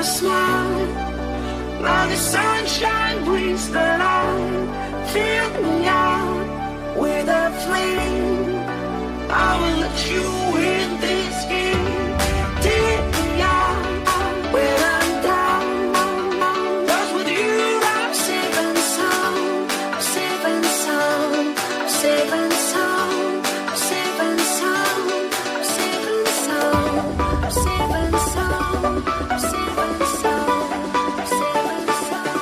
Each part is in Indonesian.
smile. Now the sunshine brings the light. Fill me out with a flame. I will let you in this game. Take me out when I'm down. 'Cause with you I'm safe and sound. I'm safe and sound. I'm safe and sound. I'm safe and sound. I'm safe and sound. I'm safe and sound. I'm safe and sound. I'm safe and sound.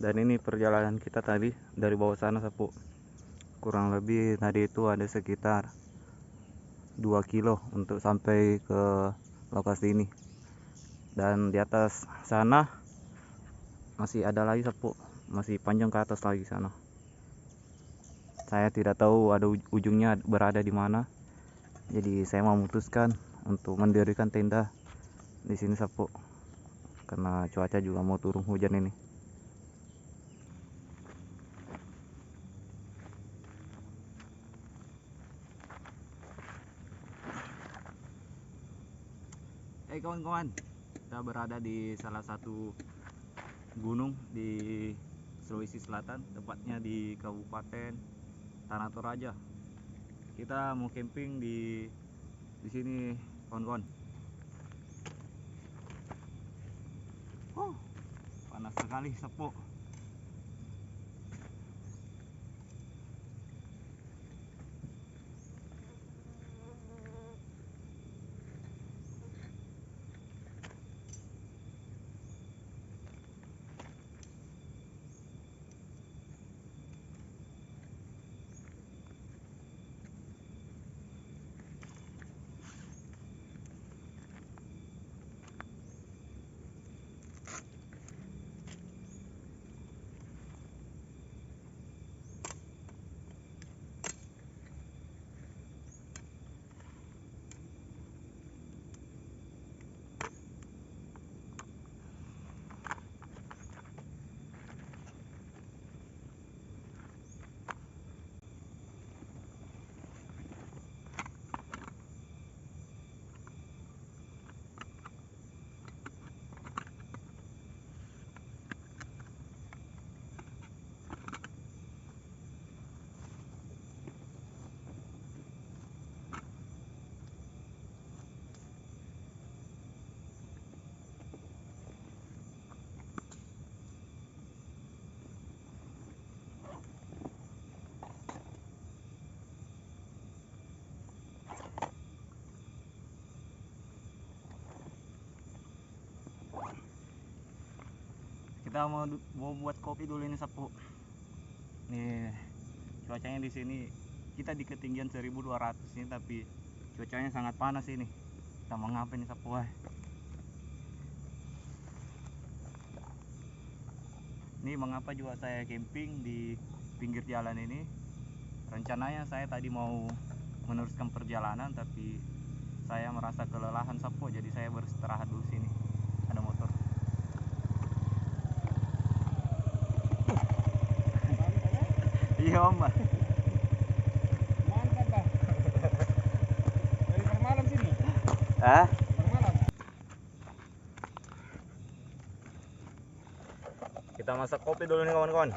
Dan ini perjalanan kita tadi dari bawah sana Sapu. Kurang lebih tadi itu ada sekitar 2 kilo untuk sampai ke lokasi ini. Dan di atas sana masih ada lagi Sapu, masih panjang ke atas lagi sana. Saya tidak tahu ada ujungnya berada di mana. Jadi saya memutuskan untuk mendirikan tenda di sini Sapu. Karena cuaca juga mau turun hujan ini. Hai kawan-kawan, kita berada di salah satu gunung di Sulawesi Selatan, tepatnya di Kabupaten Tanah Toraja. Kita mau camping di sini, kawan-kawan. Panas sekali, Sapu. Kita mau buat kopi dulu ini Sapu. Nih cuacanya di sini, kita di ketinggian 1200 ini tapi cuacanya sangat panas ini. Kita mau ngapain nih Sapu? Ini mengapa juga saya camping di pinggir jalan ini? Rencananya saya tadi mau meneruskan perjalanan tapi saya merasa kelelahan Sapu, jadi saya beristirahat dulu sini. Ada motor. Iya Om. Mantap Bah. Dari permalam sini. Ah? Permalam. Kita masak kopi dulu nih kawan-kawan.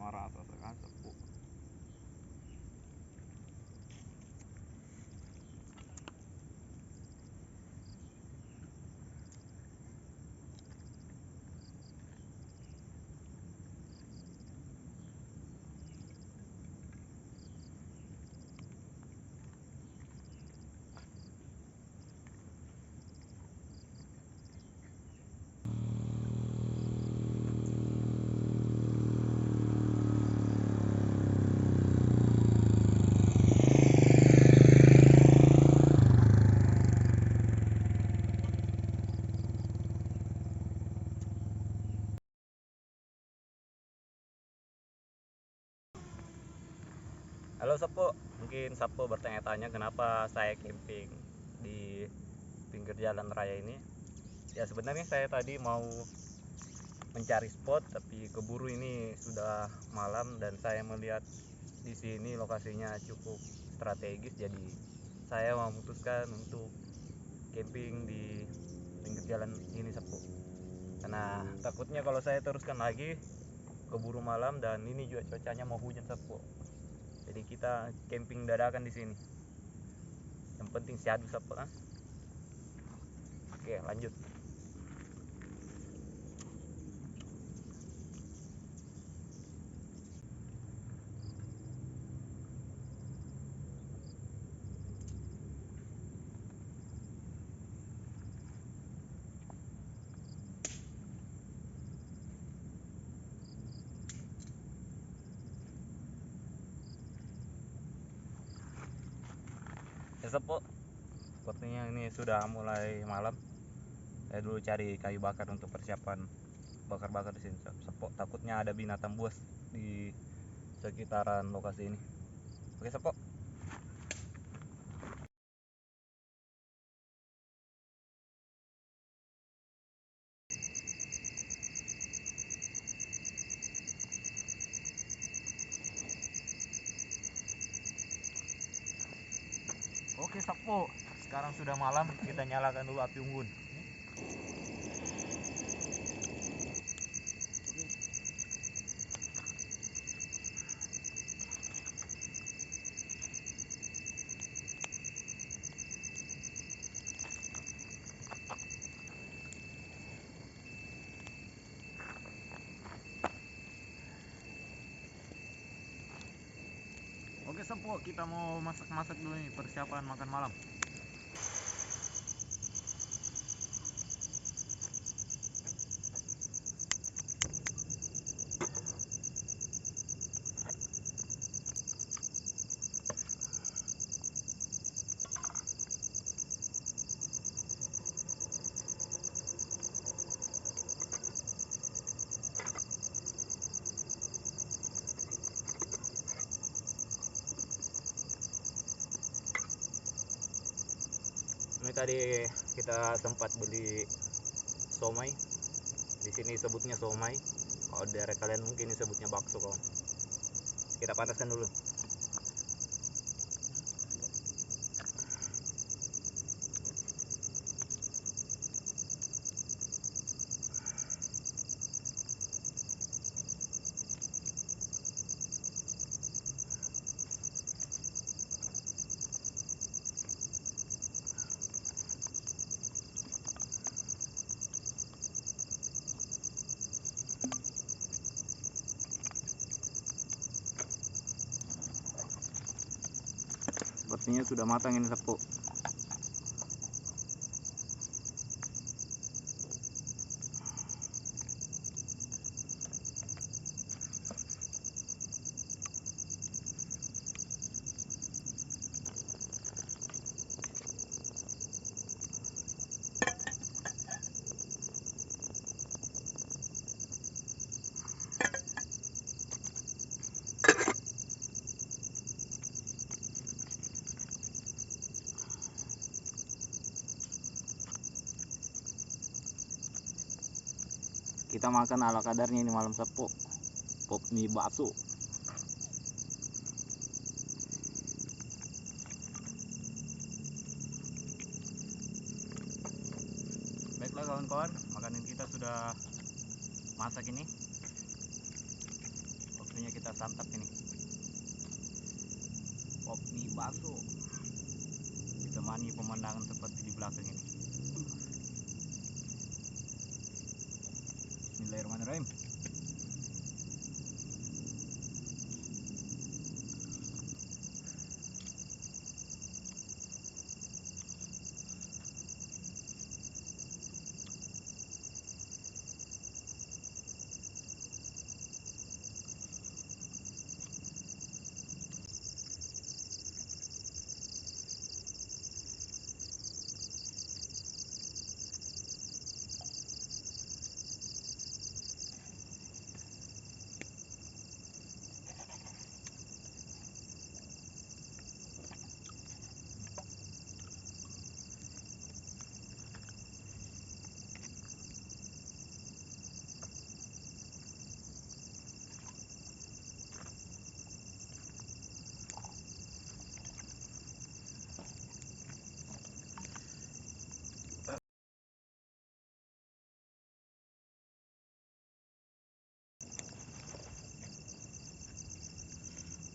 Merasa sekali Sapu. Halo Sapo, mungkin Sapo bertanya-tanya kenapa saya camping di pinggir jalan raya ini. Ya sebenarnya saya tadi mau mencari spot, tapi keburu ini sudah malam dan saya melihat di sini lokasinya cukup strategis, jadi saya memutuskan untuk camping di pinggir jalan ini Sepu. Karena takutnya kalau saya teruskan lagi keburu malam dan ini juga cuacanya mau hujan Sepu. Jadi kita camping dadakan di sini. Yang penting sehat Sepu kan? Oke, lanjut. Ya Sepu, sepertinya ini sudah mulai malam. Saya dulu cari kayu bakar untuk persiapan bakar-bakar di sini Sepu. Takutnya ada binatang buas di sekitaran lokasi ini. Oke Sepu. Oke Sepu, sekarang sudah malam, kita nyalakan dulu api unggun. Oke Sepu, kita mau masak-masak dulu nih, persiapan makan malam. Ini tadi kita sempat beli somai. Di sini sebutnya somai. Kalau daerah kalian mungkin ini sebutnya bakso kawan. Kita panaskan dulu. Sepertinya sudah matang ini Sepu. Kita makan ala kadarnya ini malam Sepu. Pop mie bakso. Baiklah kawan-kawan, makanan kita sudah masak ini. Waktunya kita santap ini. Pop mie bakso. Ditemani pemandangan seperti di belakang ini. Bismillahirrahmanirrahim.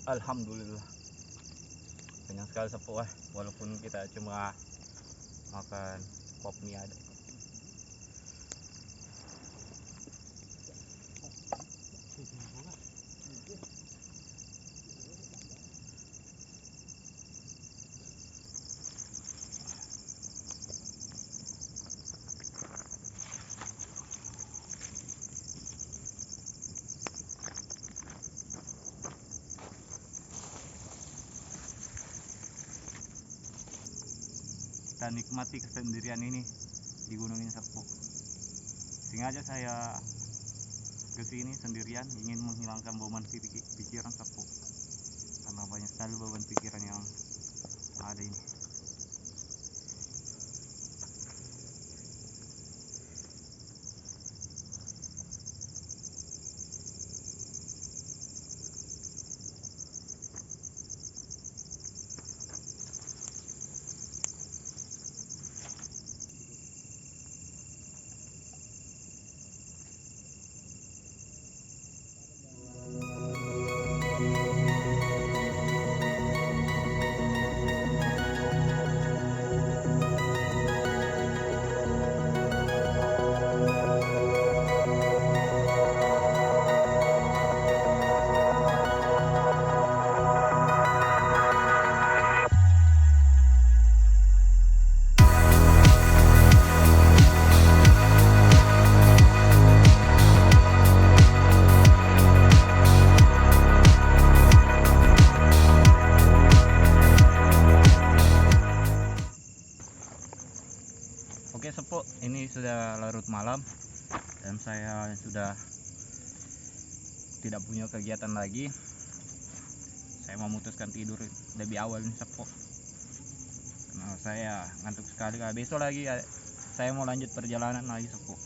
Alhamdulillah kenyang sekali sepuh walaupun kita cuma makan pop mie ada. Kita nikmati kesendirian ini di gunung ini sepuh. Sengaja saya kesini sendirian ingin menghilangkan beban pikiran sepuh, karena banyak sekali beban pikiran yang ada ini. Oke sepuh, ini sudah larut malam dan saya sudah tidak punya kegiatan lagi. Saya memutuskan tidur lebih awal nih sepuh, karena saya ngantuk sekali. Besok lagi saya mau lanjut perjalanan lagi sepuh.